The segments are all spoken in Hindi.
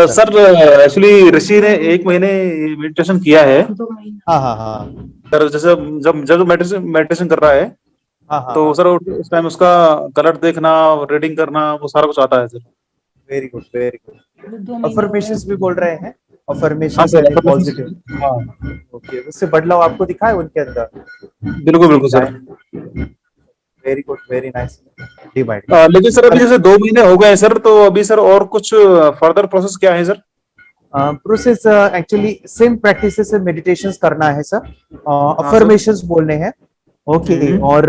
सर एक्चुअली ऋषि ने 1 महीने मेडिटेशन किया है। हाँ हाँ हाँ सर जैसे जब जब मेडिटेशन मेडिटेशन कर रहा है हाँ हाँ तो हाँ। सर उस टाइम उसका कलर देखना, रीडिंग करना, वो सारा कुछ आता है sir. Very good very good. Affirmations भी बोल रहे हैं, हाँ अफर्मेशंस सर, यानी पॉजिटिव। हाँ ओके, उससे बदलाव आपको दिखा है उनके अंदर? बिल्कुल बिल्कुल चेंज सर। आए? Very good very nice. Divide. लेकिन सर अभी जैसे 2 महीने हो गए हैं सर, तो अभी सर और कुछ फर्दर प्रोसेस क्या है sir? Process actually same practice से मेडिटेशन करना है सर। हाँ सर। अफर्मेशंस बोलने हैं। ओके, हम्म। और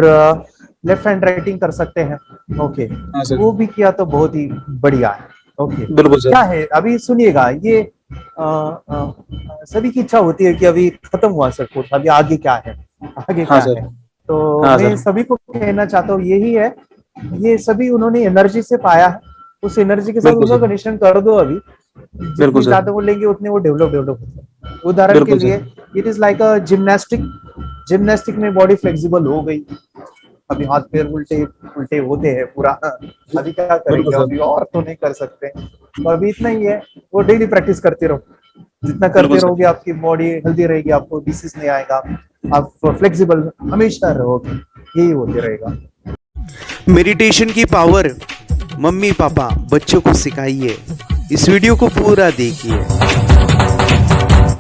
लेफ्ट हैंड राइटिंग कर सकते हैं। ओके, हाँ सर। वो भी किया तो बहुत ही बढ़िया है। ओके, बिल्कुल सर। क्या है अभी सुनिएगा ये, सभी की इच्छा होती है कि अभी खत्म हुआ सब कुछ, अभी आगे क्या है, आगे हाँ क्या सर। है। तो हाँ मैं सर। सभी को कहना चाहता हूँ यही है, ये सभी उन्होंने एनर्जी से पाया है, उस एनर्जी के साथ बिल्कुल उनका सर। कनेक्शन कर दो अभी। बिल्कुल जितनी सर। ज्यादा वो लेंगे उतने वो डेवलप होते हैं। उदाहरण के बिल्कुल लिए, sir. It is like a gymnastic. Gymnastic में बॉडी फ्लेक्सिबल हो गई, अभी हाथ पैर उल्टे उल्टे होते हैं पूरा। अभी क्या बिल्कुल करेंगे, सर। अभी और तो नहीं कर सकते, तो अभी इतना ही है। वो डेली प्रैक्टिस करते रहो, जितना बिल्कुल करते सर। रहोगे आपकी बॉडी हेल्दी रहेगी, आपको डिसीज नहीं आएगा, आप फ्लेक्सिबल हमेशा रहोगे, यही होते रहेगा। मेडिटेशन की पावर मम्मी पापा बच्चों को सिखाइए। इस वीडियो को पूरा देखिए।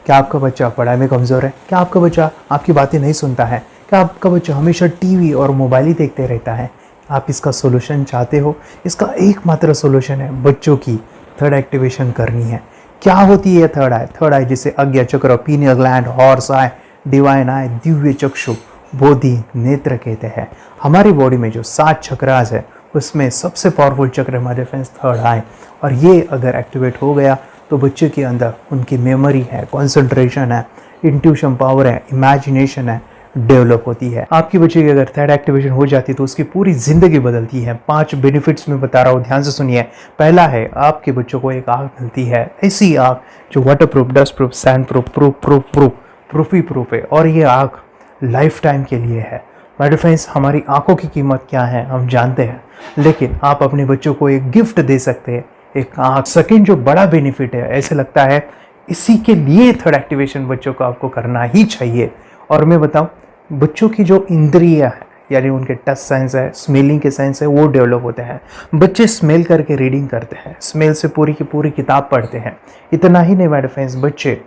क्या आपका बच्चा पढ़ाई में कमज़ोर है? क्या आपका बच्चा आपकी बातें नहीं सुनता है? क्या आपका बच्चा हमेशा टीवी और मोबाइल ही देखते रहता है? आप इसका सोल्यूशन चाहते हो? इसका एकमात्र सोल्यूशन है बच्चों की थर्ड एक्टिवेशन करनी है। क्या होती है थर्ड आई? थर्ड आई जिसे Ajna chakra, pineal gland, horse eye, divine eye, दिव्य चक्षु, बोधि नेत्र कहते हैं। हमारी बॉडी में जो 7 चक्रास है उसमें सबसे पावरफुल चक्र हमारे फ्रेंड्स थर्ड आई, और ये अगर एक्टिवेट हो गया तो बच्चे के अंदर उनकी मेमोरी है, कंसंट्रेशन है, इंट्यूशन पावर है, इमेजिनेशन है, डेवलप होती है। आपकी बच्चे की अगर थर्ड एक्टिवेशन हो जाती है तो उसकी पूरी जिंदगी बदलती है। 5 बेनिफिट्स में बता रहा हूँ, ध्यान से सुनिए। पहला है, आपके बच्चों को एक आँख मिलती है, ऐसी आँख जो water proof, dust proof, sand proof, proof ही प्रूफ है, और ये आँख लाइफ टाइम के लिए है। माय फ्रेंड्स, हमारी आंखों की कीमत क्या है हम जानते हैं, लेकिन आप अपने बच्चों को एक गिफ्ट दे सकते हैं, एक आँख। सेकंड जो बड़ा बेनिफिट है, ऐसे लगता है इसी के लिए थर्ड एक्टिवेशन बच्चों को आपको करना ही चाहिए। और मैं बताऊं, बच्चों की जो इंद्रियां है, यानी उनके टच सेंस है, स्मेलिंग के सेंस है, वो डेवलप होते हैं। बच्चे स्मेल करके रीडिंग करते हैं, स्मेल से पूरी की पूरी किताब पढ़ते हैं। इतना ही नहीं माय फ्रेंड्स, बच्चे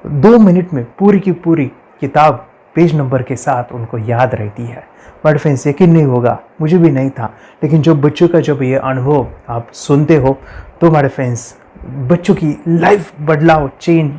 2 मिनट में पूरी की पूरी किताब पेज नंबर के साथ उनको याद रहती है। बट फ्रेंड्स, यकीन नहीं होगा, मुझे भी नहीं था, लेकिन जब बच्चों का जब ये अनुभव आप सुनते हो तो हमारे फ्रेंड्स बच्चों की लाइफ बदलाव, चेंज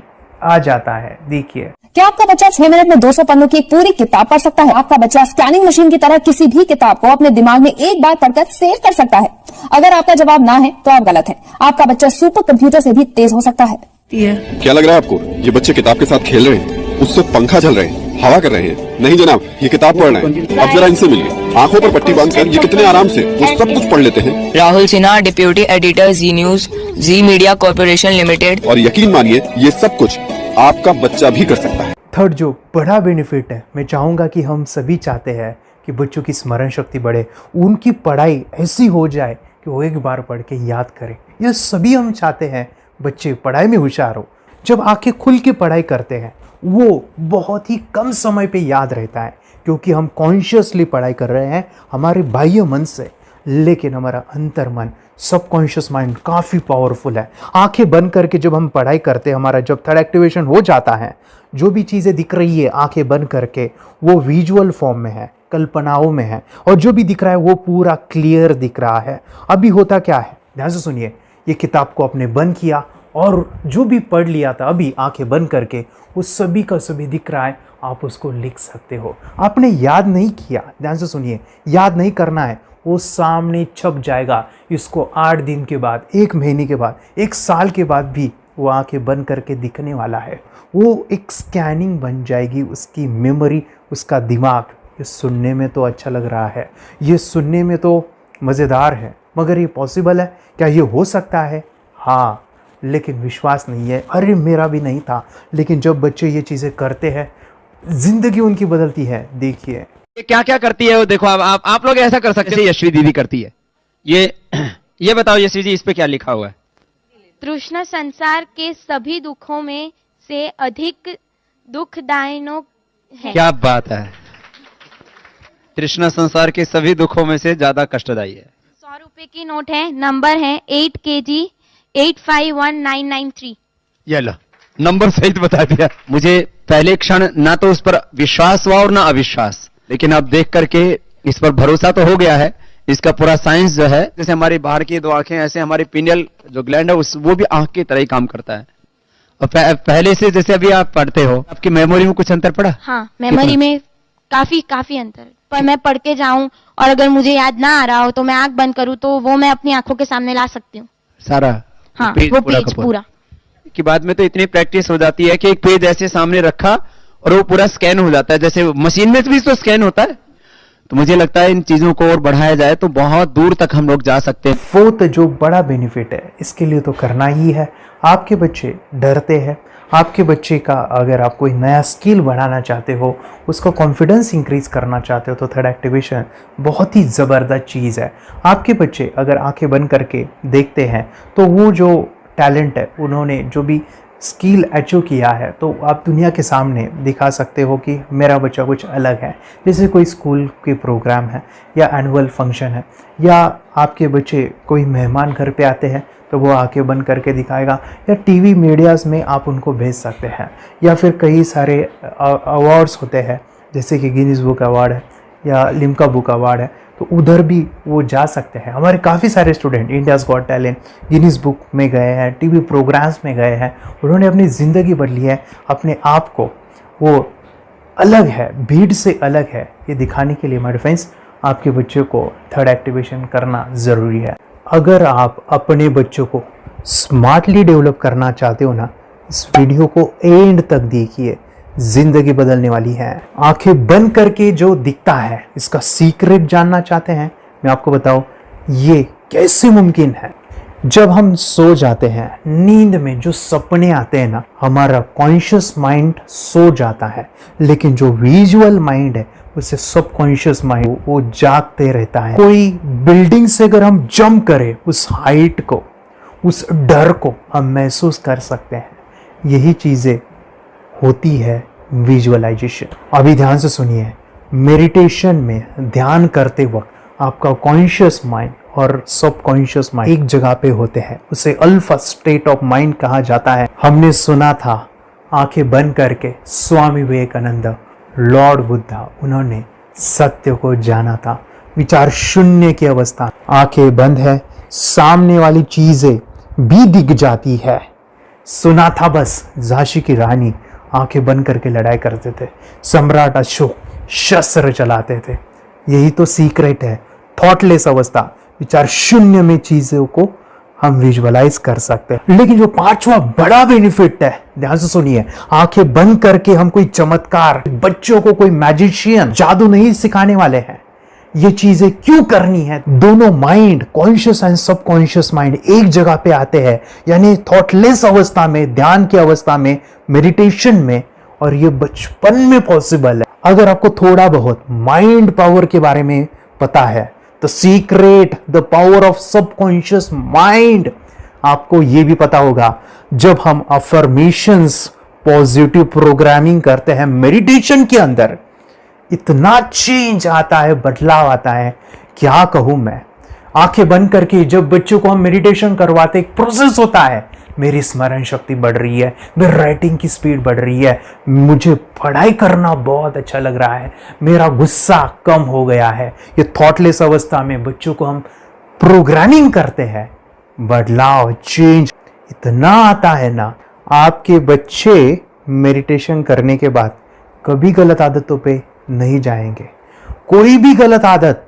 आ जाता है। देखिए, क्या आपका बच्चा 6 मिनट में 200 पन्नों की एक पूरी किताब पढ़ सकता है? आपका बच्चा स्कैनिंग मशीन की तरह किसी भी किताब को अपने दिमाग में एक बार पढ़कर सेव कर सकता है? अगर आपका जवाब ना है तो आप गलत हैं। आपका बच्चा सुपर कंप्यूटर से भी तेज हो सकता है। क्या लग रहा है आपको? ये बच्चे किताब के साथ खेल रहे हैं, उससे पंखा चल रहे हैं, हवा कर रहे हैं? नहीं जनाब, ये किताब पढ़ रहे हैं। अब जरा इनसे मिलिए, आंखों पर पट्टी बांधकर ये कितने आराम से वो सब कुछ पढ़ लेते हैं। राहुल सिन्हा, डिप्यूटी एडिटर, जी न्यूज, जी मीडिया कॉर्पोरेशन लिमिटेड। और यकीन मानिए, ये सब कुछ आपका बच्चा भी कर सकता है। थर्ड जो बड़ा बेनिफिट है, मैं चाहूँगा कि हम सभी चाहते हैं कि बच्चों की स्मरण शक्ति बढ़े, उनकी पढ़ाई ऐसी हो जाए कि वो एक बार पढ़ के याद करें। यह सभी हम चाहते हैं, बच्चे पढ़ाई में होशियार हो। जब आंखें खुल के पढ़ाई करते हैं वो बहुत ही कम समय पे याद रहता है, क्योंकि हम कॉन्शियसली पढ़ाई कर रहे हैं हमारे बाह्य मन से, लेकिन हमारा अंतर मन, सबकॉन्शियस माइंड काफ़ी पावरफुल है। आंखें बंद करके जब हम पढ़ाई करते हैं, हमारा जब थर्ड एक्टिवेशन हो जाता है, जो भी चीज़ें दिख रही है आंखें बंद करके, वो विजुअल फॉर्म में है, कल्पनाओं में है, और जो भी दिख रहा है वो पूरा क्लियर दिख रहा है। अभी होता क्या है, ध्यान से सुनिए। ये किताब को आपने बंद किया और जो भी पढ़ लिया था अभी आंखें बंद करके, वो सभी का सभी दिख रहा है, आप उसको लिख सकते हो। आपने याद नहीं किया, ध्यान से सुनिए, याद नहीं करना है, वो सामने छप जाएगा। इसको 8 दिन के बाद, 1 महीने के बाद, 1 साल के बाद भी वो आंखें बंद करके दिखने वाला है। वो एक स्कैनिंग बन जाएगी, उसकी मेमोरी, उसका दिमाग। ये सुनने में तो अच्छा लग रहा है, ये सुनने में तो मज़ेदार है, मगर ये पॉसिबल है क्या? ये हो सकता है, हाँ, लेकिन विश्वास नहीं है। अरे मेरा भी नहीं था, लेकिन जब बच्चे ये चीज़ें करते हैं, जिंदगी उनकी बदलती है। देखिए क्या क्या करती है वो, देखो आप लोग ऐसा कर सकते हैं, यशवी दीदी करती है। ये बताओ यशवी जी, इस पे क्या लिखा हुआ है? तृष्णा संसार के सभी दुखों में से अधिक दुखदायक है। क्या बात है, तृष्णा संसार के सभी दुखों में से ज्यादा कष्टदायी है। 100 रुपए की नोट है, नंबर है 8 kg 851993। ये लो, नंबर सहित बता दिया। मुझे पहले क्षण ना तो उस पर विश्वास हुआ और ना अविश्वास, लेकिन अब देख करके इस पर भरोसा तो हो गया है। इसका पूरा साइंस जो है, जैसे हमारी बाहर की दो आंखें, ऐसे हमारी पिनियल जो ग्लैंड है वो भी आंख की तरह ही काम करता है। और पहले से जैसे अभी आप पढ़ते हो, आपकी मेमोरी में कुछ अंतर पड़ा? हाँ, मेमोरी में काफी अंतर। पर मैं पढ़ के जाऊं और अगर मुझे याद ना आ रहा हो तो मैं आंख बंद करूं तो वो मैं अपनी आंखों के सामने ला सकती हूँ सारा। हाँ, पेज वो पूरा पेज का पूरा। कि बाद में तो इतनी प्रैक्टिस हो जाती है कि एक पेज ऐसे सामने रखा और वो पूरा स्कैन हो जाता है, जैसे मशीन में भी तो स्कैन होता है। तो मुझे लगता है इन चीजों को और बढ़ाया जाए तो बहुत दूर तक हम लोग जा सकते हैं। फोर्थ जो बड़ा बेनिफिट है, इसके लिए तो करना ही है। आपके बच्चे डरते हैं, आपके बच्चे का अगर आप कोई नया स्किल बढ़ाना चाहते हो, उसका कॉन्फिडेंस इंक्रीज करना चाहते हो, तो थर्ड एक्टिवेशन बहुत ही ज़बरदस्त चीज़ है। आपके बच्चे अगर आंखें बंद करके देखते हैं तो वो जो टैलेंट है, उन्होंने जो भी स्किल अचीव किया है, तो आप दुनिया के सामने दिखा सकते हो कि मेरा बच्चा कुछ अलग है। जैसे कोई स्कूल के प्रोग्राम है या एनुअल फंक्शन है, या आपके बच्चे कोई मेहमान घर पे आते हैं तो वो आंखें बंद करके दिखाएगा, या टीवी मीडियाज़ में आप उनको भेज सकते हैं, या फिर कई सारे अवार्ड्स होते हैं जैसे कि गिनीज बुक अवार्ड है या लिम्का बुक अवार्ड है, तो उधर भी वो जा सकते हैं। हमारे काफ़ी सारे student India's got talent, Guinness book में गए हैं, टीवी प्रोग्राम्स में गए हैं, उन्होंने अपनी ज़िंदगी बदली है, अपने आप को वो अलग है, भीड़ से अलग है, ये दिखाने के लिए मेरे फ्रेंड्स आपके बच्चों को थर्ड एक्टिवेशन करना ज़रूरी है। अगर आप अपने बच्चों को स्मार्टली डेवलप करना चाहते हो ना, इस वीडियो को एंड तक देखिए, जिंदगी बदलने वाली है। आंखें बंद करके जो दिखता है, इसका सीक्रेट जानना चाहते हैं? मैं आपको बताऊं ये कैसे मुमकिन है। जब हम सो जाते हैं, नींद में जो सपने आते हैं ना, हमारा कॉन्शियस माइंड सो जाता है, लेकिन जो विजुअल माइंड है, उसे सबकॉन्शियस माइंड वो जागते रहता है। कोई बिल्डिंग से अगर हम जंप करें, उस हाइट को, उस डर को हम महसूस कर सकते हैं। यही चीज़ें होती है विजुअलाइजेशन। अभी ध्यान से सुनिए, मेडिटेशन में ध्यान करते वक्त आपका कॉन्शियस माइंड और सबकॉन्शियस माइंड एक जगह पे होते हैं, उसे अल्फा स्टेट ऑफ माइंड कहा जाता है। हमने सुना था आंखें बंद करके स्वामी विवेकानंद, लॉर्ड बुद्धा, उन्होंने सत्य को जाना था। विचार शून्य की अवस्था, आंखें बंद है, सामने वाली चीजें भी दिख जाती है। सुना था बस, झांसी की रानी आंखें बंद करके लड़ाई करते थे, सम्राट अशोक शस्त्र चलाते थे। यही तो सीक्रेट है, थॉटलेस अवस्था, विचार शून्य में चीजों को हम विजुअलाइज कर सकते हैं। लेकिन जो पांचवा बड़ा बेनिफिट है, ध्यान से सुनिए, आंखें बंद करके हम कोई चमत्कार, बच्चों को कोई मैजिशियन जादू नहीं सिखाने वाले हैं। ये चीजें क्यों करनी है? दोनों mind, conscious and subconscious mind एक जगह पे आते हैं, यानी थॉटलेस अवस्था में, ध्यान की अवस्था में, मेडिटेशन में, और ये बचपन में पॉसिबल है। अगर आपको थोड़ा बहुत माइंड पावर के बारे में पता है, the secret, the power of subconscious mind, आपको ये भी पता होगा, जब हम अफर्मेशंस, पॉजिटिव प्रोग्रामिंग करते हैं मेडिटेशन के अंदर, इतना चेंज आता है, बदलाव आता है, क्या कहूं मैं। आंखें बंद करके जब बच्चों को हम मेडिटेशन करवाते, एक प्रोसेस होता है, मेरी स्मरण शक्ति बढ़ रही है, मेरी राइटिंग की स्पीड बढ़ रही है, मुझे पढ़ाई करना बहुत अच्छा लग रहा है, मेरा गुस्सा कम हो गया है। ये थॉटलेस अवस्था में बच्चों को हम प्रोग्रामिंग करते हैं, बदलाव, चेंज इतना आता है ना। आपके बच्चे मेडिटेशन करने के बाद कभी गलत आदतों पे नहीं जाएंगे। कोई भी गलत आदत,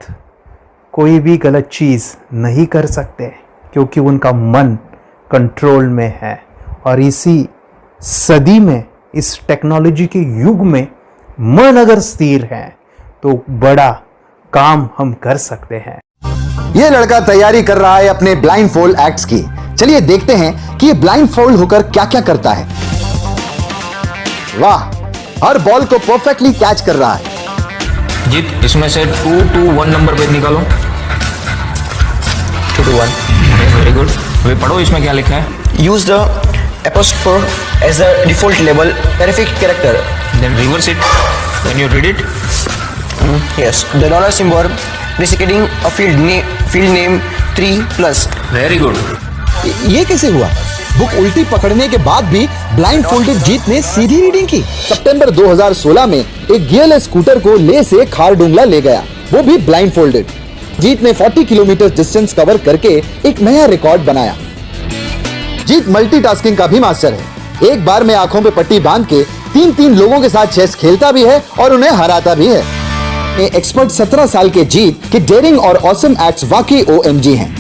कोई भी गलत चीज नहीं कर सकते, क्योंकि उनका मन कंट्रोल में है। और इसी सदी में, इस टेक्नोलॉजी के युग में, मन अगर स्थिर है तो बड़ा काम हम कर सकते हैं। ये लड़का तैयारी कर रहा है अपने ब्लाइंड फोल्ड एक्ट्स की। चलिए देखते हैं कि ये ब्लाइंड फोल्ड होकर क्या क्या करता है। वाह, हर बॉल को परफेक्टली कैच कर रहा है। जीत, इसमें से 2 to 1 नंबर पे निकालो। 2 to 1, वेरी गुड। वे पढ़ो इसमें क्या लिखा है। use the apostrophe as the default label verified character. Then reverse it when you read it. Yes, the dollar symbol indicating a field name 3+. Very good. ये कैसे हुआ? बुक उल्टी पकड़ने के बाद भी ब्लाइंड फोल्डेड जीत ने सीधी रीडिंग की। सितंबर 2016 में एक गियरलेस स्कूटर को ले से खारडुंगला ले गया, वो भी ब्लाइंड फोल्डेड। जीत ने 40 किलोमीटर डिस्टेंस कवर करके एक नया रिकॉर्ड बनाया। जीत मल्टीटास्किंग का भी मास्टर है। एक बार में आंखों पे पट्टी बांध के 3-3 लोगों के साथ चेस खेलता भी है और उन्हें हराता भी है। एक्सपर्ट 17 साल के जीत के डेयरिंग और ऑसम एक्ट्स वाकई OMG हैं।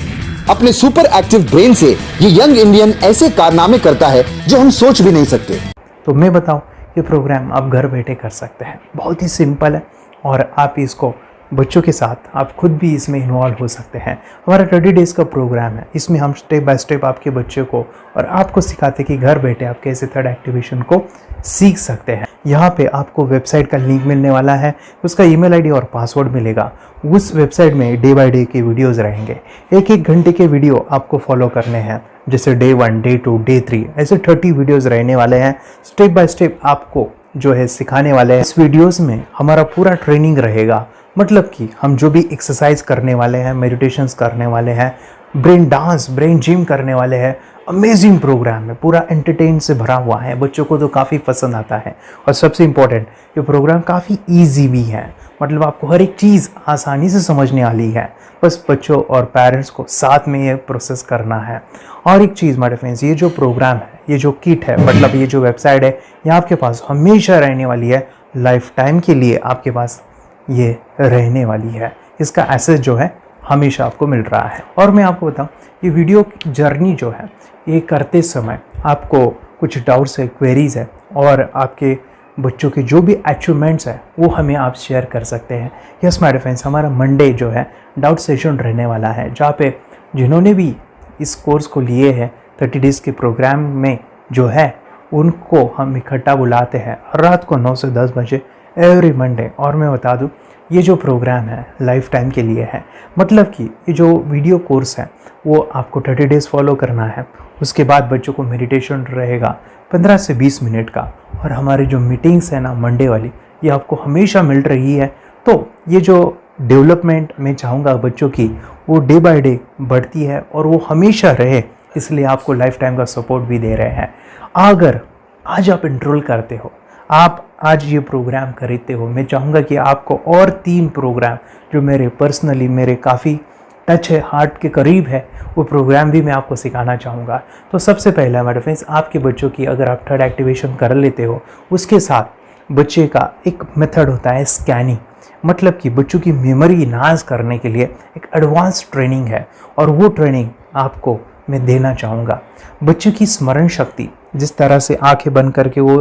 अपने सुपर एक्टिव ब्रेन से ये यंग इंडियन ऐसे कारनामे करता है जो हम सोच भी नहीं सकते। तो मैं बताऊं, ये प्रोग्राम आप घर बैठे कर सकते हैं, बहुत ही सिंपल है और आप इसको बच्चों के साथ आप खुद भी इसमें इन्वॉल्व हो सकते हैं। हमारा 30 डेज़ का प्रोग्राम है, इसमें हम स्टेप बाय स्टेप आपके बच्चे को और आपको सिखाते कि घर बैठे आप कैसे थर्ड एक्टिवेशन को सीख सकते हैं। यहाँ पे आपको वेबसाइट का लिंक मिलने वाला है, उसका ईमेल आईडी और पासवर्ड मिलेगा। उस वेबसाइट में डे बाय डे के वीडियोज़ रहेंगे, 1-1 घंटे के वीडियो आपको फॉलो करने हैं, जैसे डे 1, डे 2, डे 3 ऐसे 30 वीडियोज़ रहने वाले हैं। स्टेप बाय स्टेप आपको जो है सिखाने वाले हैं। इस वीडियोज़ में हमारा पूरा ट्रेनिंग रहेगा, मतलब कि हम जो भी एक्सरसाइज करने वाले हैं, मेडिटेशंस करने वाले हैं, ब्रेन डांस, ब्रेन जिम करने वाले हैं। अमेजिंग प्रोग्राम है, पूरा एंटरटेन से भरा हुआ है, बच्चों को तो काफ़ी पसंद आता है। और सबसे इम्पोर्टेंट, ये प्रोग्राम काफ़ी ईजी भी है, मतलब आपको हर एक चीज़ आसानी से समझने वाली है। बस बच्चों और पेरेंट्स को साथ में ये प्रोसेस करना है। और एक चीज़ माय फ्रेंड्स, ये जो प्रोग्राम है, ये जो किट है, मतलब ये जो वेबसाइट है, ये आपके पास हमेशा रहने वाली है, लाइफ टाइम के लिए आपके पास ये रहने वाली है। इसका एक्सेस जो है हमेशा आपको मिल रहा है। और मैं आपको बताऊं, ये वीडियो जर्नी जो है, ये करते समय आपको कुछ डाउट्स है, क्वेरीज है और आपके बच्चों के जो भी अचीवमेंट्स है वो हमें आप शेयर कर सकते हैं। यस माय फ्रेंड्स, हमारा मंडे जो है डाउट सेशन रहने वाला है, जहाँ पे जिन्होंने भी इस कोर्स को लिए हैं 30 डेज़ के प्रोग्राम में जो है, उनको हम इकट्ठा बुलाते हैं रात को 9 से 10 बजे एवरी मंडे। और मैं बता दूं, ये जो प्रोग्राम है लाइफ टाइम के लिए है, मतलब कि ये जो वीडियो कोर्स है वो आपको 30 डेज़ फॉलो करना है। उसके बाद बच्चों को मेडिटेशन रहेगा 15 से 20 मिनट का, और हमारी जो मीटिंग्स है ना मंडे वाली, ये आपको हमेशा मिल रही है। तो ये जो डेवलपमेंट मैं चाहूँगा बच्चों की, वो डे बाय डे बढ़ती है और वो हमेशा रहे, इसलिए आपको लाइफ टाइम का सपोर्ट भी दे रहे हैं। अगर आज आप एनरोल करते हो, आप आज ये प्रोग्राम खरीदते हो, मैं चाहूँगा कि आपको और 3 प्रोग्राम जो मेरे पर्सनली मेरे काफ़ी टच है, हार्ट के करीब है, वो प्रोग्राम भी मैं आपको सिखाना चाहूँगा। तो सबसे पहला मेरे फ्रेंड्स, आपके बच्चों की अगर आप थर्ड एक्टिवेशन कर लेते हो, उसके साथ बच्चे का एक मेथड होता है स्कैनिंग, मतलब कि बच्चों की मेमोरी इन्हांस करने के लिए एक एडवांस ट्रेनिंग है, और वो ट्रेनिंग आपको मैं देना चाहूँगा। बच्चों की स्मरण शक्ति, जिस तरह से आंखें बंद करके वो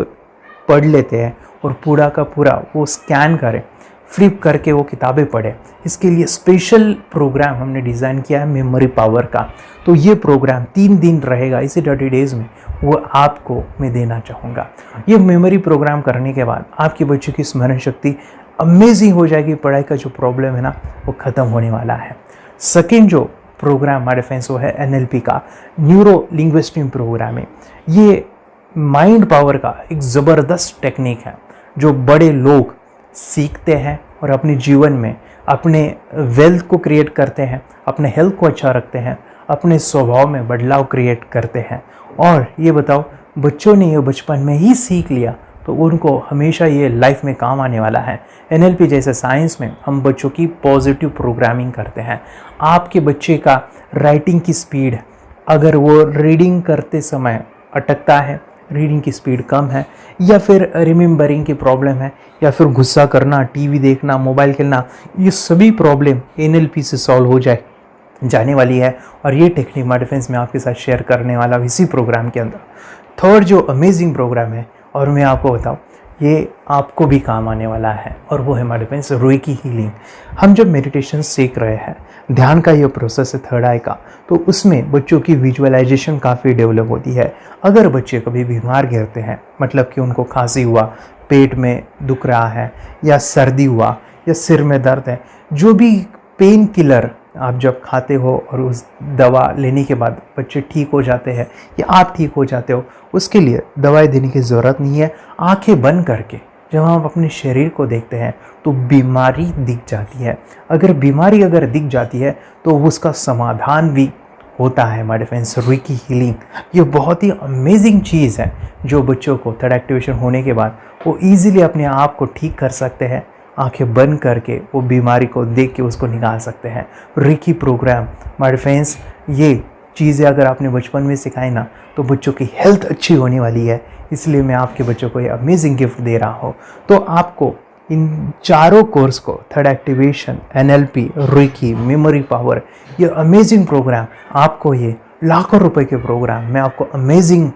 पढ़ लेते हैं और पूरा का पूरा वो स्कैन करें, फ्लिप करके वो किताबें पढ़े, इसके लिए स्पेशल प्रोग्राम हमने डिज़ाइन किया है मेमोरी पावर का। तो ये प्रोग्राम 3 दिन रहेगा, इसी 30 डेज़ में वो आपको मैं देना चाहूँगा। ये मेमोरी प्रोग्राम करने के बाद आपके बच्चों की स्मरण शक्ति अमेजिंग हो जाएगी, पढ़ाई का जो प्रॉब्लम है ना वो ख़त्म होने वाला है। सेकेंड जो प्रोग्राम हमारे फ्रेंड्स वो है NLP का, न्यूरो लिंग्विस्टिक प्रोग्राम है। ये माइंड पावर का एक ज़बरदस्त टेक्निक है जो बड़े लोग सीखते हैं और अपने जीवन में अपने वेल्थ को क्रिएट करते हैं, अपने हेल्थ को अच्छा रखते हैं, अपने स्वभाव में बदलाव क्रिएट करते हैं। और ये बताओ, बच्चों ने ये बचपन में ही सीख लिया तो उनको हमेशा ये लाइफ में काम आने वाला है। NLP जैसे साइंस में हम बच्चों की पॉजिटिव प्रोग्रामिंग करते हैं। आपके बच्चे का राइटिंग की स्पीड, अगर वो रीडिंग करते समय अटकता है, रीडिंग की स्पीड कम है, या फिर रिमेंबरिंग की प्रॉब्लम है, या फिर गुस्सा करना, टीवी देखना, मोबाइल खेलना, ये सभी प्रॉब्लम NLP से सॉल्व हो जाने वाली है। और ये टेक्निक माय फ्रेंड्स मैं आपके साथ शेयर करने वाला हूँ इसी प्रोग्राम के अंदर। थर्ड जो अमेजिंग प्रोग्राम है, और मैं आपको बताऊँ, ये आपको भी काम आने वाला है, और वो है माय फ्रेंड्स रेकी हीलिंग। हम जब मेडिटेशन सीख रहे हैं, ध्यान का ये प्रोसेस है थर्ड आई का, तो उसमें बच्चों की विजुअलाइजेशन काफ़ी डेवलप होती है। अगर बच्चे कभी बीमार गिरते हैं, मतलब कि उनको खांसी हुआ, पेट में दुख रहा है, या सर्दी हुआ, या सिर में दर्द है, जो भी पेन किलर आप जब खाते हो और उस दवा लेने के बाद बच्चे ठीक हो जाते हैं या आप ठीक हो जाते हो, उसके लिए दवाई देने की ज़रूरत नहीं है। आंखें बंद करके जब हम अपने शरीर को देखते हैं तो बीमारी दिख जाती है। अगर बीमारी दिख जाती है तो उसका समाधान भी होता है। हमारे फ्रेंड्स, रेकी हीलिंग ये बहुत ही अमेजिंग चीज़ है जो बच्चों को थर्ड एक्टिवेशन होने के बाद वो ईज़िली अपने आप को ठीक कर सकते हैं। आंखें बंद करके वो बीमारी को देख के उसको निकाल सकते हैं। रेकी प्रोग्राम हमारे फ्रेंड्स, ये चीज़ें अगर आपने बचपन में सिखाई ना तो बच्चों की हेल्थ अच्छी होने वाली है। इसलिए मैं आपके बच्चों को ये अमेजिंग गिफ्ट दे रहा हूँ। तो आपको इन चारों कोर्स को, third activation, NLP, reiki, memory power, ये अमेजिंग प्रोग्राम, आपको ये लाखों रुपए के प्रोग्राम मैं आपको अमेजिंग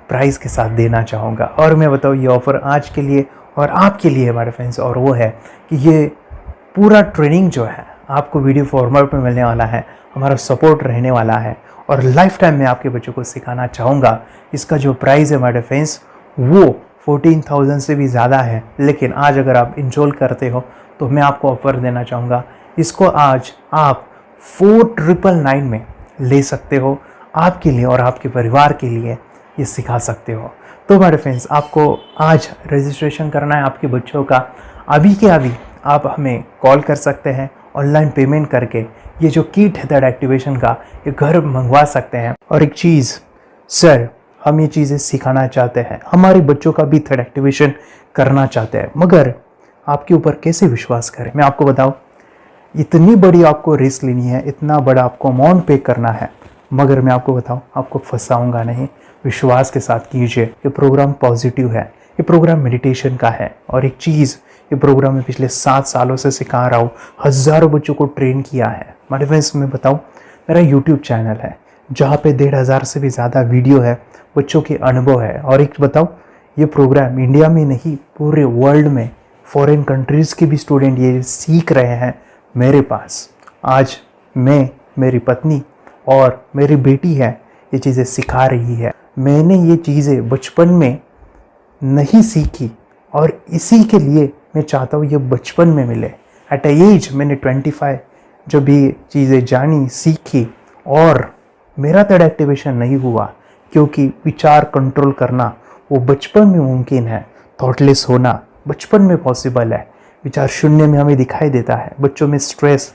प्राइस के साथ देना चाहूँगा। और मैं बताऊँ ये ऑफ़र आज के लिए और आपके लिए हमारे फ्रेंड्स, और वो है कि ये पूरा ट्रेनिंग जो है आपको वीडियो फॉर्मेट में मिलने वाला है, हमारा सपोर्ट रहने वाला है और लाइफ टाइम मैं आपके बच्चों को सिखाना चाहूँगा। इसका जो प्राइस है हमारे फ्रेंड्स वो 14,000 से भी ज़्यादा है, लेकिन आज अगर आप इंस्टॉल करते हो तो मैं आपको ऑफ़र देना चाहूँगा। इसको आज आप 4,999 में ले सकते हो। आपके लिए और आपके परिवार के लिए ये सिखा सकते हो। तो हमारे फ्रेंड्स, आपको आज रजिस्ट्रेशन करना है आपके बच्चों का। अभी के अभी आप हमें कॉल कर सकते हैं, ऑनलाइन पेमेंट करके ये जो किट है थर्ड एक्टिवेशन का ये घर मंगवा सकते हैं। और एक चीज़ सर, हम ये चीज़ें सिखाना चाहते हैं, हमारे बच्चों का भी थर्ड एक्टिवेशन करना चाहते हैं, मगर आपके ऊपर कैसे विश्वास करें? मैं आपको बताऊं, इतनी बड़ी आपको रिस्क लेनी है, इतना बड़ा आपको अमाउंट पे करना है, मगर मैं आपको बताऊं आपको फंसाऊंगा नहीं। विश्वास के साथ कीजिए। ये प्रोग्राम पॉजिटिव है, ये प्रोग्राम मेडिटेशन का है। और एक चीज़, ये प्रोग्राम मैं पिछले 7 सालों से सिखा रहा हूँ, हज़ारों बच्चों को ट्रेन किया है। हमारे फ्रेंड्स, मैं बताऊँ, मेरा यूट्यूब चैनल है जहाँ पे 1,500 से भी ज़्यादा वीडियो है, बच्चों के अनुभव है। और एक बताऊँ, ये प्रोग्राम इंडिया में नहीं पूरे वर्ल्ड में फॉरेन कंट्रीज़ के भी स्टूडेंट ये सीख रहे हैं मेरे पास। आज मैं, मेरी पत्नी और मेरी बेटी है ये चीज़ें सिखा रही है। मैंने ये चीज़ें बचपन में नहीं सीखी और इसी के लिए मैं चाहता हूँ ये बचपन में मिले। एट एज मैंने 25 जब ये चीज़ें जानी, सीखी, और मेरा थर्ड एक्टिवेशन नहीं हुआ क्योंकि विचार कंट्रोल करना वो बचपन में मुमकिन है। थॉटलेस होना बचपन में पॉसिबल है। विचार शून्य में हमें दिखाई देता है। बच्चों में स्ट्रेस,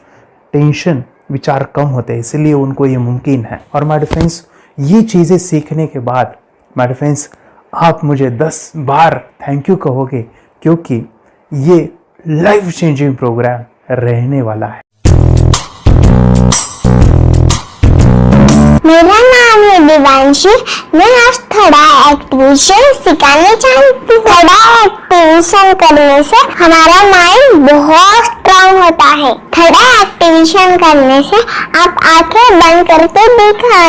टेंशन, विचार कम होते हैं, इसलिए उनको ये मुमकिन है। और माय फ्रेंड्स, ये चीज़ें सीखने के बाद माय फ्रेंड्स आप मुझे 10 बार थैंक यू कहोगे, क्योंकि ये लाइफ चेंजिंग प्रोग्राम रहने वाला है। मेरा नाम है दिवांशी। मैं आज थोड़ा एक्टिवेशन सिखाने चाहती हूँ। थोड़ा एक्टिवेशन करने से हमारा माइंड बहुत स्ट्रांग होता है। थोड़ा एक्टिवेशन करने से आप आंखें बंद करके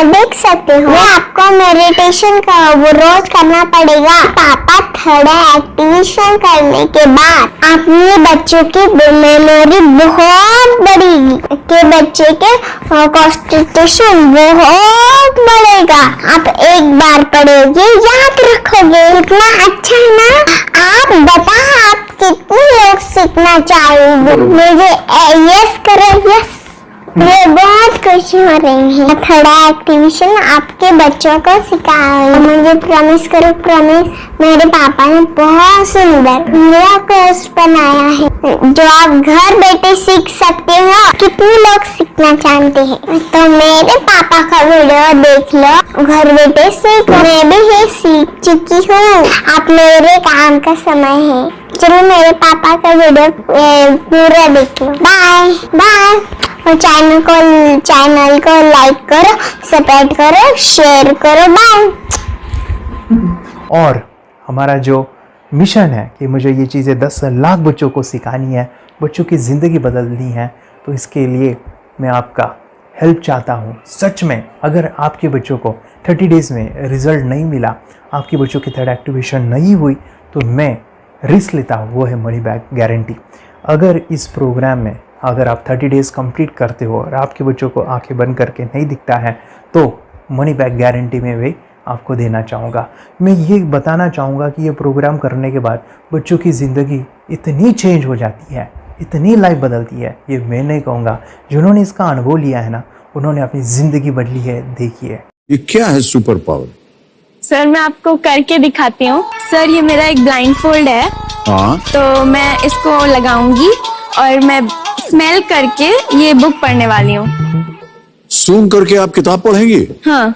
देख सकते हो। मैं आपको मेडिटेशन का वो रोज करना पड़ेगा। पापा, थोड़ा एक्टिवेशन करने के बाद अपने बच्चों की मेमोरी बहुत बढ़ेगी, के बच्चे के कॉन्सेंट्रेशन बहुत बढ़ेगा। आप एक बार पढ़ोगे, याद रखोगे, इतना अच्छा है ना। आप बता, आप कितने लोग सीखना चाहोगे? मुझे यस करो, यस। मैं बहुत खुश हो रही हूँ। थोड़ा एक्टिवेशन आपके बच्चों को सिखाऊंगी। मुझे प्रॉमिस करो, प्रॉमिस। मेरे पापा ने बहुत सुंदर मेरा कोर्स बनाया है जो आप घर बैठे सीख सकते हो। कितने लोग सीखना चाहते हैं तो मेरे पापा का वीडियो देख लो, घर बैठे सीख। मैं भी ये सीख चुकी हूँ। आप मेरे काम का समय है। चलो मेरे पापा का वीडियो पूरा देख लो। Bye bye. और चैनल को लाइक करो, सब्सक्राइब करो, शेयर करो। बाय। और हमारा जो मिशन है कि मुझे ये चीज़ें 10 लाख बच्चों को सिखानी है, बच्चों की ज़िंदगी बदलनी है, तो इसके लिए मैं आपका हेल्प चाहता हूँ। सच में अगर आपके बच्चों को 30 डेज़ में रिज़ल्ट नहीं मिला, आपके बच्चों की थर्ड एक्टिवेशन नहीं हुई, तो मैं रिस्क लेता हूँ, वो है मनी बैक गारंटी। अगर इस प्रोग्राम में अगर आप 30 डेज़ कंप्लीट करते हो और आपके बच्चों को आंखें बंद करके नहीं दिखता है, तो मनी बैक गारंटी में भी आपको देना चाहूँगा। मैं ये बताना चाहूँगा कि ये प्रोग्राम करने के बाद बच्चों की ज़िंदगी इतनी चेंज हो जाती है, इतनी लाइफ बदलती है, ये मैं नहीं कहूँगा, जिन्होंने इसका अनुभव लिया है ना, उन्होंने अपनी ज़िंदगी बदली है। देखिए ये क्या है सुपर पावर? सर मैं आपको करके दिखाती हूँ। सर ये मेरा एक ब्लाइंड फोल्ड है, हाँ तो मैं इसको लगाऊंगी और मैं स्मेल करके ये बुक पढ़ने वाली हूँ। सूंघ करके आप किताब पढ़ेंगी? हाँ।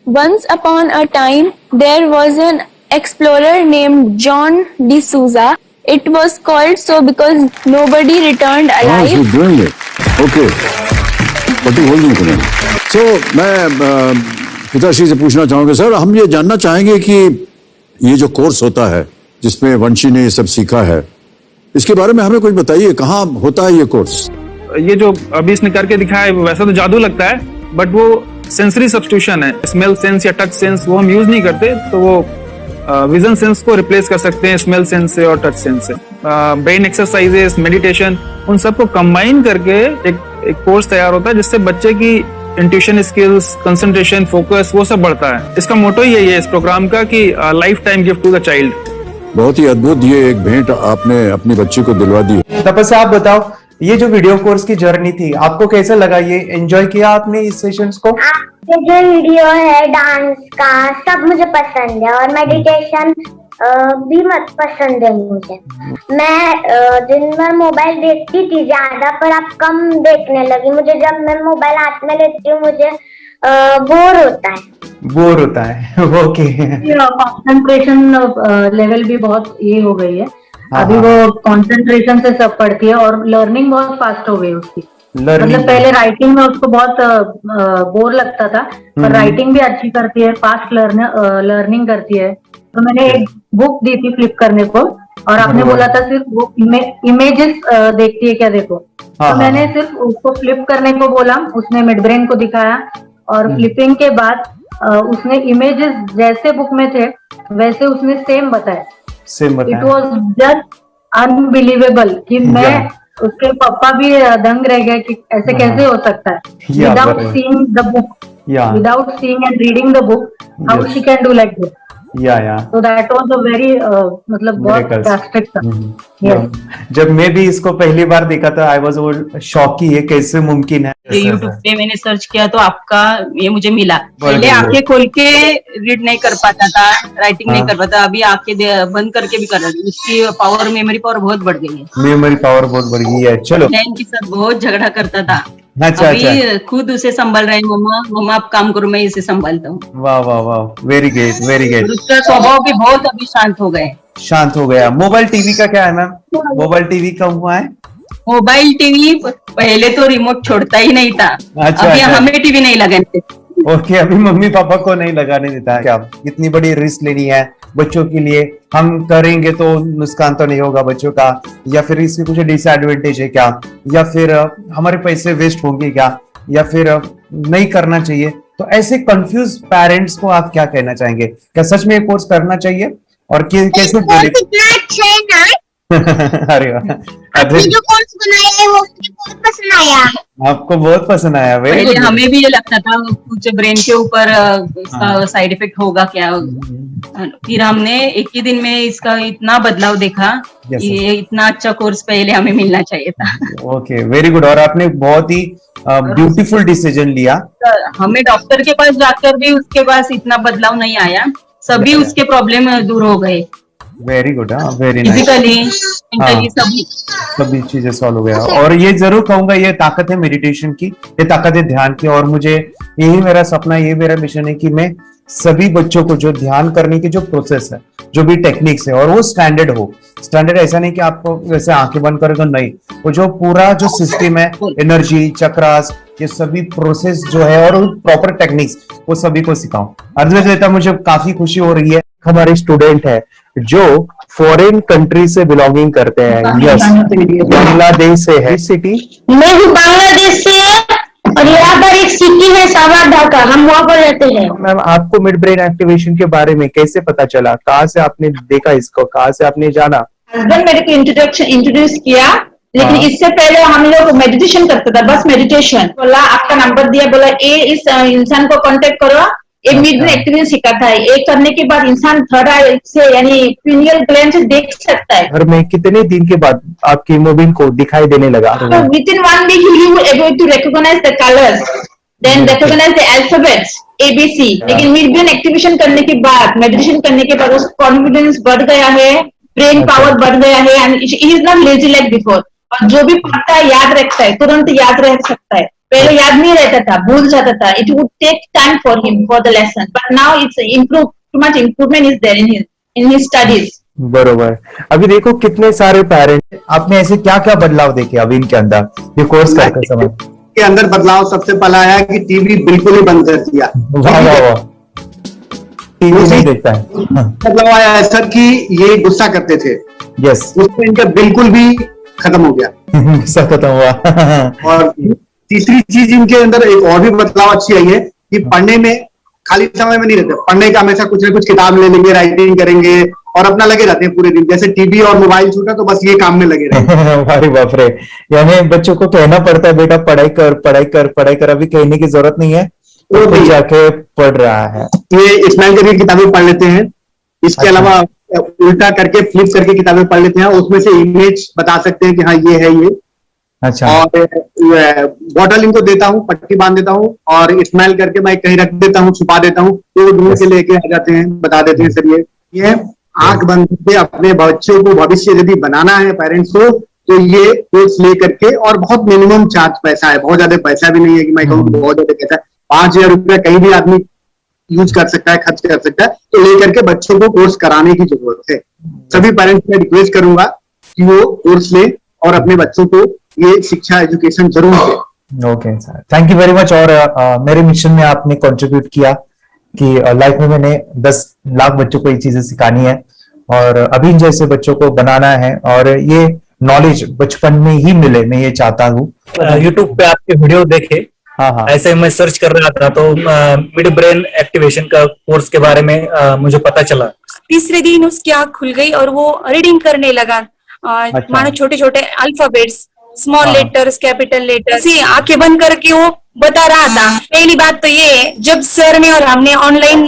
Once upon a time, there was an explorer named John D'Souza. It was called so because nobody returned alive. He's doing it. Okay. पट्टी खोल दूँ तुम्हें। So मैं पिताश्री से पूछना चाहूँगा, सर हम ये जानना चाहेंगे कि ये जो कोर्स होता है जिसमें वंशी ने ये सब सीखा है, इसके बारे में हमें कुछ बताइए, कहाँ होता है ये कोर्स? ये जो अभी इसने करके दिखाया है वैसा तो जादू लगता है, बट वो सेंसरी सब्स्टिट्यूशन है। स्मेल सेंस या टच सेंस वो हम यूज नहीं करते, तो वो विजन सेंस को रिप्लेस कर सकते हैं स्मेल सेंस से और टच सेंस से। ब्रेन एक्सरसाइजेस, मेडिटेशन, उन सबको कंबाइन करके एक कोर्स तैयार होता है जिससे बच्चे की इंट्यूशन स्किल्स, कंसंट्रेशन, फोकस वो सब बढ़ता है। इसका मोटो ही यही है इस प्रोग्राम का कि life time gift to the child. बहुत ही अद्भुत ये एक भेंट आपने अपनी बच्ची को दिलवा दी। तपस्या आप बताओ, ये जो वीडियो कोर्स की जर्नी थी आपको कैसा लगा? ये एंजॉय किया आपने इस सेशंस को? ये जो वीडियो है डांस का सब मुझे पसंद है और मेडिटेशन भी मत पसंद है मुझे। मैं दिन भर मोबाइल देखती थी ज्यादा, पर अब कम देखने लगी। मुझे जब मैं मोबाइल हाथ में लेती हूँ मुझे बोर होता है। ओके। कंसंट्रेशन लेवल भी बहुत ये हो गई है। अभी वो कंसंट्रेशन से सब पढ़ती है और लर्निंग बहुत फास्ट हो गई उसकी। मतलब पहले राइटिंग में उसको बहुत बोर लगता था, पर राइटिंग भी अच्छी करती है, फास्ट लर्निंग करती है। तो मैंने एक बुक दी थी फ्लिप करने को और आपने बोला था सिर्फ वो इमेजेस देखती है क्या, देखो। तो मैंने सिर्फ उसको फ्लिप करने को बोला, उसने मिड ब्रेन को दिखाया और फ्लिपिंग के बाद उसने इमेजेस जैसे बुक में थे वैसे उसने सेम बताया। इट वॉज जस्ट अनबिलीवेबल कि मैं उसके पापा भी दंग रह गए कि ऐसे कैसे हो सकता है। Without seeing the book, without seeing and reading the book, how she can do like this. So that was a very मतलब बहुत ड्रास्टिक था। जब मैं भी इसको पहली बार देखा था आई वाज शॉक कि ये कैसे मुमकिन है। यूट्यूब पे मैंने सर्च किया तो आपका ये मुझे मिला। पहले आंखें खोल के रीड नहीं कर पाता था, राइटिंग नहीं कर पाता, अभी आंखें बंद करके भी कर रहा है। उसकी पावर, मेमोरी पावर बहुत बढ़ गई है। मेमोरी पावर बहुत बढ़ गई है। चलो, बहन के साथ बहुत झगड़ा करता था, अच्छा, अभी खुद उसे संभाल रहे हैं। मम्मा आप काम करो, मैं इसे संभालता हूँ। वाह वाह वाह, वेरी ग्रेट वेरी ग्रेट। उसका स्वभाव भी बहुत अभी शांत हो गया। मोबाइल टीवी का क्या है मैम? मोबाइल टीवी का हुआ है? मोबाइल टीवी पहले तो रिमोट छोड़ता ही नहीं था। अभी हमें टीवी नहीं लगाने देते। ओके, अभी मम्मी पापा को नहीं लगाने देता है। क्या इतनी बड़ी रिस्क लेनी है बच्चों के लिए? हम करेंगे तो नुकसान तो नहीं होगा बच्चों का, या फिर इसकी कुछ डिसएडवांटेज है क्या, या फिर हमारे पैसे वेस्ट होंगे क्या, या फिर नहीं करना चाहिए? तो ऐसे कंफ्यूज पेरेंट्स को आप क्या कहना चाहेंगे? क्या सच में ये कोर्स करना चाहिए और कैसे? अरे जो कोर्स बनाया है वो मुझे बहुत पसंद आया। आपको बहुत पसंद आया? पहले हमें भी ये लगता था कुछ ब्रेन के ऊपर इसका साइड इफेक्ट होगा क्या। फिर हमने एक ही दिन में इसका इतना बदलाव देखा कि ये इतना अच्छा कोर्स पहले हमें मिलना चाहिए था। Okay, very good. और आपने बहुत ही ब्यूटीफुल डिसीजन लिया। हमें डॉक्टर के पास जाकर भी उसके पास इतना बदलाव नहीं आया, सभी उसके प्रॉब्लम दूर हो गए। Very good, very nice. Physically सभी चीजें सॉल्व हो गया। और ये जरूर कहूंगा, ये ताकत है मेडिटेशन की, ये ताकत है ध्यान की। और मुझे यही मेरा सपना, ये मेरा मिशन है कि मैं सभी बच्चों को जो ध्यान करने की जो प्रोसेस है, जो भी टेक्निक्स है, और वो स्टैंडर्ड हो। स्टैंडर्ड ऐसा नहीं कि आपको जैसे आंखें बंद करें तो नहीं, वो जो पूरा जो सिस्टम है, एनर्जी चक्रास, ये सभी प्रोसेस जो है और प्रॉपर टेक्निक्स, वो सभी को सिखाऊं। अर्जुन, मुझे काफी खुशी हो रही है। हमारे स्टूडेंट है जो फॉरेन कंट्री से बिलोंगिंग करते हैं। यस, बांग्लादेश से है। सिटी मैं भी बांग्लादेश से और यहाँ पर एक सिटी है सावारढाका, हम वहाँ पर रहते हैं। मैम, आपको मिड ब्रेन एक्टिवेशन के बारे में कैसे पता चला? कहाँ से आपने देखा इसको, कहाँ से आपने जाना? हस्बैंड मेरे को इंट्रोड्यूस किया, लेकिन इससे पहले हम लोग मेडिटेशन करते थे, बस मेडिटेशन। बोला आपका नंबर दिया, बोला इस इंसान को कांटेक्ट करो, एक मिड ब्रेन एक्टिवेशन सिखाता है। एक करने के बाद इंसान थर्ड आई से यानी पिनियल ग्लैंड से देख सकता है। घर में कितने दिन के बाद आपकी हीमोग्लोबिन को दिखाई देने लगा? Within 1 week you will able to recognise the colours, then recognise the alphabets ABC। लेकिन मिड ब्रेन एक्टिवेशन करने के बाद, मेडिटेशन करने के बाद उसका कॉन्फिडेंस बढ़ गया है, ब्रेन पावर बढ़ गया है, and he is not lazy like before. और जो भी पढ़ता है याद रखता है, तुरंत याद रह सकता है। पहले याद नहीं रहता था, भूल जाता था। It would take time for him for the lesson, but now it's improve, too much improvement is there in his studies. बरोबर। अभी देखो कितने सारे पेरेंट्स, आपने ऐसे क्या क्या बदलाव देखे अभी इनके अंदर ये कोर्स करते समय? के अंदर बदलाव सबसे पहला आया कि टीवी बिल्कुल ही बंद कर दिया। टीवी नहीं देखता है। बदलाव आया है सर कि ये गुस्सा करते थे, यस, उसमें इनका बिल्कुल भी खत्म हो गया। गुस्सा खत्म हुआ। और तीसरी चीज इनके अंदर एक और भी बदलाव अच्छी आई है कि पढ़ने में खाली समय में नहीं रहते, पढ़ने का हमेशा कुछ ना कुछ किताब ले लेंगे, राइटिंग करेंगे और अपना लगे रहते हैं पूरे दिन। जैसे टीवी और मोबाइल छूटा तो बस ये काम में लगे रहते। अरे बाप रे, यानी बच्चों को कहना पड़ता है बेटा पढ़ाई कर, पढ़ाई कर, पढ़ाई कर, अभी कहने की जरूरत नहीं है, तो भी जाके पढ़ रहा है। ये इस्माइल करके किताबें पढ़ लेते हैं, इसके अलावा उल्टा करके फ्लिप करके किताबें पढ़ लेते हैं, उसमें से इमेज बता सकते हैं कि हाँ ये है ये। अच्छा। और बॉटल इनको देता हूँ, पट्टी बांध देता हूँ और इस्माइल करके मैं कहीं रख देता हूँ, छुपा देता हूँ, तो ढूंढ के लेके आ जाते हैं, बता देते हैं सर ये आंख बंद करके अपने बच्चों को भविष्य यदि बनाना है पेरेंट्स को, तो ये कोर्स ले करके, और बहुत मिनिमम चार्ज पैसा है, बहुत ज्यादा पैसा भी नहीं है कि मैं कहूँ बहुत ज्यादा पैसा है। 5,000 रुपया कहीं भी आदमी यूज कर सकता है, खर्च कर सकता है, तो लेकर के बच्चों को कोर्स कराने की जरूरत है। सभी पेरेंट्स में रिक्वेस्ट करूंगा कि वो कोर्स ले और अपने बच्चों को ये शिक्षा एजुकेशन जरूर दे। Okay sir, thank you very much. और मेरे मिशन में आपने कंट्रीब्यूट किया कि लाइफ में मैंने 10 लाख बच्चों को ये चीजें सिखानी है और अभी जैसे बच्चों को बनाना है, और ये नॉलेज बचपन में ही मिले, मैं ये चाहता हूँ। यूट्यूब पे आपके वीडियो देखे, हाँ, ऐसे मैं सर्च कर रहा था तो मिड ब्रेन एक्टिवेशन का कोर्स के बारे में मुझे पता चला। तीसरे दिन उसकी आंख खुल गई और वो रीडिंग करने लगा। मानो छोटे छोटे alphabets, small letters, capital letters, आंखें बंद करके वो बता रहा था। पहली बात तो ये, जब सर ने और हमने ऑनलाइन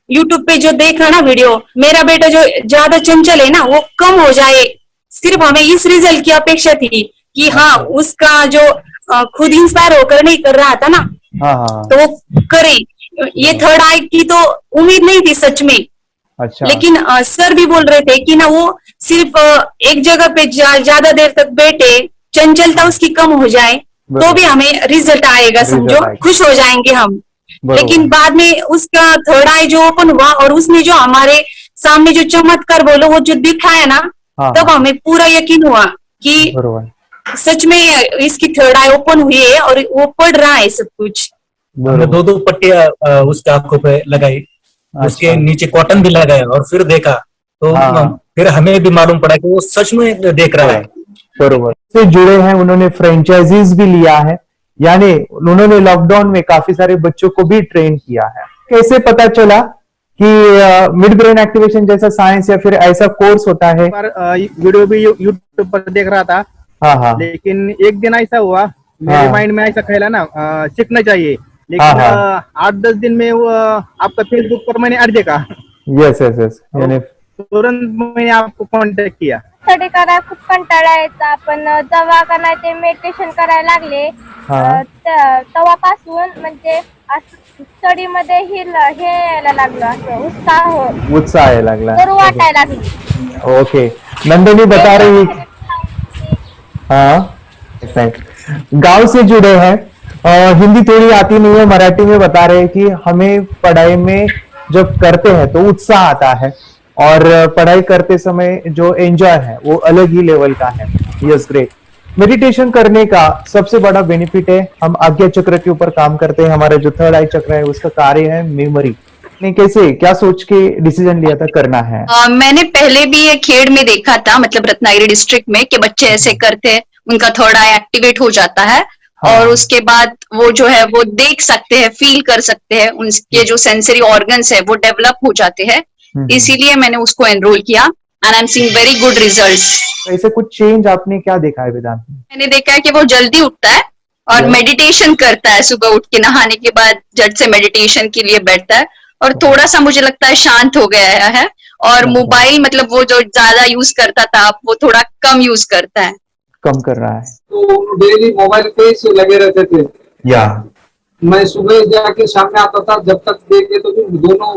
यूट्यूब पे जो देखा ना वीडियो, मेरा बेटा जो ज्यादा चंचल है ना वो कम हो जाए, सिर्फ हमें इस रिजल्ट की अपेक्षा थी कि हाँ उसका जो खुद इंस्पायर होकर नहीं कर रहा था ना, तो वो करे। ये थर्ड आई की तो उम्मीद नहीं थी सच में। अच्छा। लेकिन सर भी बोल रहे थे कि ना वो सिर्फ एक जगह पे ज्यादा देर तक बैठे, चंचलता उसकी कम हो जाए तो भी हमें रिजल्ट आएगा, समझो खुश हो जाएंगे हम। लेकिन बाद में उसका थर्ड आई जो ओपन हुआ और उसने जो हमारे सामने जो चमत्कार बोलो वो जो दिखाया ना, तब हमें पूरा यकीन हुआ कि सच में इसकी थर्ड आई ओपन हुई है और वो पढ़ रहा है सब कुछ। हमने 2 पट्टियां उसके आंखों पे लगाई, उसके नीचे कॉटन भी लगाया और फिर देखा तो फिर हमें भी मालूम पड़ा कि वो सच में देख रहा है। बरोबर से जुड़े हैं, उन्होंने फ्रेंचाइजीज भी लिया है, यानी उन्होंने लॉकडाउन में काफी सारे बच्चों को भी ट्रेन किया है। कैसे पता चला कि मिड ब्रेन एक्टिवेशन जैसा साइंस या फिर ऐसा कोर्स होता है? वीडियो भी यूट्यूब पर देख रहा था, लेकिन एक दिन ऐसा हुआ मेरे माइंड में ऐसा ख्याल ना सीखना चाहिए, लेकिन 8-10 दिन में वो आपका फेसबुक पर मैंने ऐड देखा। यस यस यस, यानी तुरंत मैंने आपको कॉन्टॅक्ट किया। स्टडी करायला खूप कंटाळा यायचा, पण जेव्हा का नाही ते मेडिटेशन करायला लागले तेव्हापासून म्हणजे स्टडी मध्ये हे यायला लागलं, असं उत्साह यायला लागला, बरं वाटायला लागलं। ओके, नंदिनी बता रही, हाँ गांव से जुड़े हैं, हिंदी थोड़ी आती नहीं है, मराठी में बता रहे हैं कि हमें पढ़ाई में जब करते हैं तो उत्साह आता है और पढ़ाई करते समय जो एंजॉय है वो अलग ही लेवल का है। Yes, great. मेडिटेशन करने का सबसे बड़ा बेनिफिट है, हम आज्ञा चक्र के ऊपर काम करते हैं, हमारा जो थर्ड आई चक्र है उसका कार्य है मेमोरी। ने कैसे क्या सोच के डिसीजन लिया था करना है? मैंने पहले भी ये खेड़ में देखा था, मतलब रत्नागिरी डिस्ट्रिक्ट में, कि बच्चे ऐसे करते हैं, उनका थर्ड आई एक्टिवेट हो जाता है और उसके बाद वो जो है वो देख सकते हैं, फील कर सकते हैं, उनके जो सेंसरी ऑर्गन्स है वो डेवलप हो जाते हैं। इसीलिए मैंने उसको एनरोल किया and I am seeing very good results. ऐसे कुछ चेंज आपने क्या देखा है वेदांत में? मैंने देखा है कि वो जल्दी उठता है और मेडिटेशन करता है, सुबह उठ के नहाने के बाद झट से मेडिटेशन के लिए बैठता है और थोड़ा सा मुझे लगता है शांत हो गया है। और मोबाइल मतलब वो जो ज्यादा यूज करता था वो थोड़ा कम यूज करता है, कम कर रहा है। तो डेली मोबाइल पे ही लगे रहते थे। या मैं सुबह जाके शाम में आता था, जब तक देखे तो भी दोनों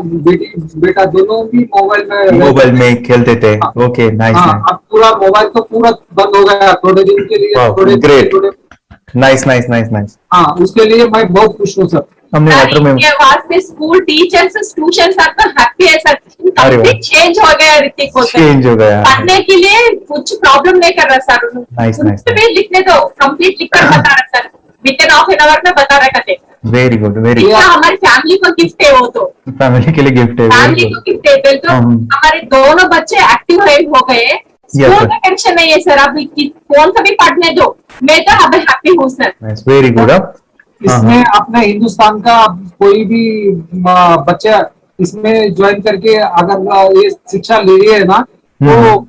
बेटा दोनों भी मोबाइल में खेलते थे। Okay, nice. अब पूरा मोबाइल तो पूरा बंद हो गया थोड़े दिन के लिए। Great, nice nice nice nice. हाँ, उसके लिए मैं बहुत खुश हूँ सर। हमने लेटर में वास्ते स्कूल टीचर्स ट्यूशन आपका हैप्पी है सर, कंप्लीट चेंज हो गया ऋतिक को, चेंज हो गया, पढ़ने के लिए कुछ प्रॉब्लम नहीं कर रहा सर। Nice nice. लिखने दो, कंप्लीट लिखकर बता रहा sir, within half an hour में बता रहा कहते। Very good, very good. हमारी फैमिली को गिफ्ट है, वो तो फैमिली के लिए गिफ्ट है, फैमिली को गिफ्ट है। फिर तो हमारे दोनों बच्चे एक्टिव हो गए, स्कूल का टेंशन नहीं है सर। अभी कौन सा भी पढ़ने दो, मैं तो अभी हैप्पी हूँ सर। Very good. इसमें अपने हिंदुस्तान का कोई भी बच्चा इसमें ज्वाइन करके अगर ये शिक्षा ले रही है ना, तो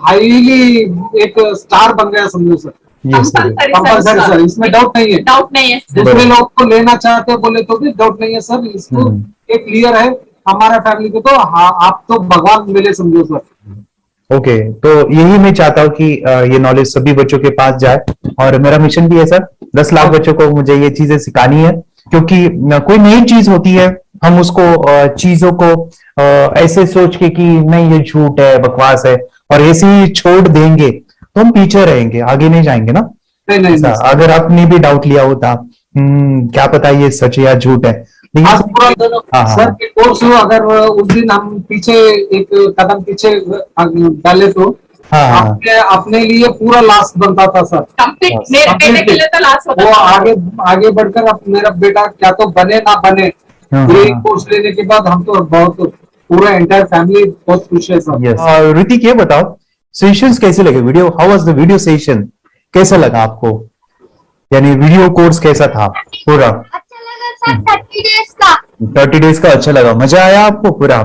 हाईली एक स्टार बन गया समझो सर। कंपल्सरी सर, इसमें डाउट नहीं है। डाउट नहीं है। दूसरे लोग को लेना चाहते बोले तो भी डाउट नहीं है सर। इसको एक क्लियर है हमारा फैमिली को, तो आप तो भगवान मिले समझो सर। ओके, तो यही मैं चाहता हूँ कि ये नॉलेज सभी बच्चों के पास जाए, और मेरा मिशन भी है सर, 10 लाख बच्चों को मुझे ये चीजें सिखानी है। क्योंकि कोई नई चीज होती है, हम उसको चीजों को ऐसे सोच के कि नहीं ये झूठ है, बकवास है, और ऐसे ही छोड़ देंगे तो हम पीछे रहेंगे, आगे नहीं जाएंगे ना। नहीं। अगर आपने भी डाउट लिया होता क्या पता ये सच है या झूठ है, सर के कोर्स हो, अगर उस दिन हम पीछे एक कदम पीछे डाले तो अपने लिए पूरा लास्ट बनता था सर। मेरे के लिए तो लास्ट होता वो आगे बढ़कर अब मेरा बेटा क्या तो बने ना बने, ये कोर्स लेने के बाद हम तो बहुत पूरा एंटायर फैमिली बहुत खुश है सर। ऋतिक ये बताओ, सेशंस कैसे लगे? Video, how was the video session? कैसा लगा आपको? यानी वीडियो कोर्स कैसा था पूरा? अच्छा लगा सर, 30 डेज का। 30 डेज का अच्छा लगा, मजा आया आपको पूरा?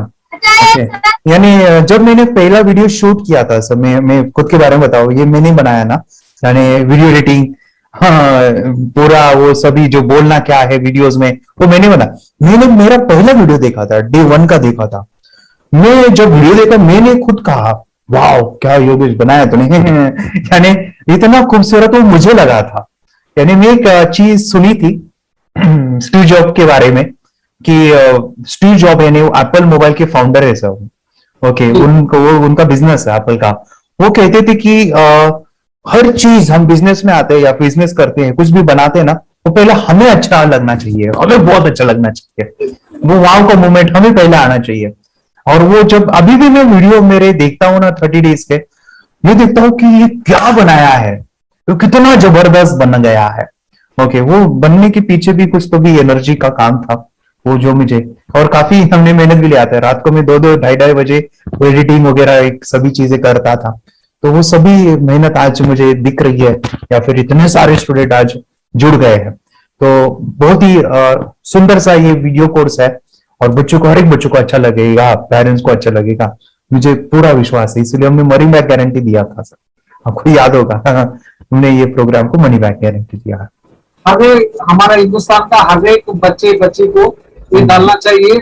यानी जब मैंने पहला वीडियो शूट किया था सर, मैं खुद के बारे में बताऊं, ये मैंने बनाया ना, यानी वीडियो एडिटिंग, हाँ, पूरा वो सभी जो बोलना क्या है वीडियोस में वो मैंने बनाया। मैंने मेरा पहला वीडियो देखा था, डे 1 का देखा था। मैं जब वीडियो देखा मैंने खुद कहा वाह क्या योगेश बनाया तूने यानी इतना खूबसूरत वो मुझे लगा था। यानी मैं एक चीज सुनी थी स्टीव जॉब के बारे में कि स्टीव जॉब यानी एप्पल मोबाइल के फाउंडर है सब, ओके, उनका बिजनेस है एप्पल का। वो कहते थे कि हर चीज हम बिजनेस में आते हैं या बिजनेस करते हैं, कुछ भी बनाते हैं ना, वो पहले हमें अच्छा लगना चाहिए, हमें बहुत अच्छा लगना चाहिए, वो वाव का मोमेंट हमें पहले आना चाहिए। और वो जब अभी भी मैं वीडियो मेरे देखता हूँ ना 30 डेज के, मैं देखता हूँ कि ये क्या बनाया है, तो कितना जबरदस्त बन गया है। ओके, वो बनने के पीछे भी कुछ तो भी एनर्जी का काम था वो, जो मुझे, और काफी हमने मेहनत भी लिया था। रात को मैं 2-2 ढाई बजे एडिटिंग वगैरह सभी चीजें करता था, तो वो सभी मेहनत आज मुझे दिख रही है, या फिर इतने सारे स्टूडेंट आज जुड़ गए हैं। तो बहुत ही सुंदर सा ये वीडियो कोर्स है, और बच्चों को, हर एक बच्चों को अच्छा लगेगा, पेरेंट्स को अच्छा लगेगा, मुझे पूरा विश्वास है। इसलिए हमने मनी बैक गारंटी दिया था सर, आपको याद होगा हमने ये प्रोग्राम को मनी बैक गारंटी दिया है। हमारा हिंदुस्तान का हर एक बच्चे को ये डालना चाहिए।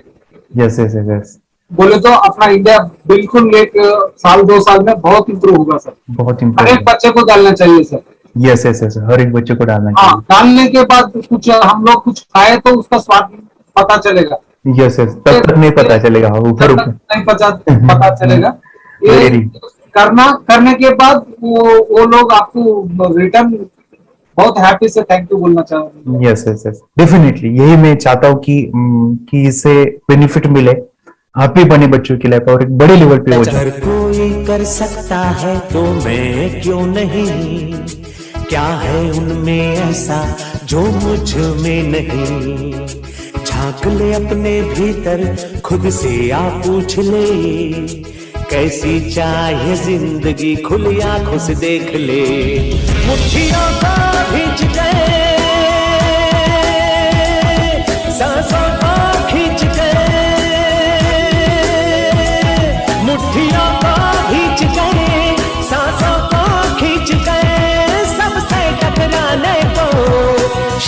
यस यस यस, बोले तो अपना इंडिया बिल्कुल 1 साल 2 साल में बहुत इम्प्रूव होगा सर, बहुत हर इम्प्रूव। एक बच्चे को डालना चाहिए सर। यस यस यस, हर एक बच्चे को डालना हाँ, चाहिए। डालने के बाद कुछ हम लोग कुछ खाए तो उसका स्वाद पता चलेगा। यस यस, तब तक नहीं पता चलेगा, ऊपर ऊपर नहीं पता चलेगा। ये करने के बाद वो लोग आपको रिटर्न बहुत हैप्पी से थैंक यू बोलना चाहूंगा। यस यस यस, डेफिनेटली यही मैं चाहता हूँ कि इससे बेनिफिट मिले, हैप्पी बने बच्चों की लाइफ, और एक बड़े लेवल पे हो जाए। अगर कोई कर सकता है तो मैं क्यों नहीं, क्या है उनमें ऐसा जो मुझ में नहीं। झांक ले अपने भीतर, खुद से आ पूछ ले, कैसी चाहे जिंदगी, खुली आंखों से देख ले। मुट्ठियों को खींच गए, सांसों को खींच गए, मुट्ठियों को खींच गए, सांसों को खींच गए, सबसे टकराने को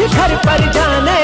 शिखर पर जाने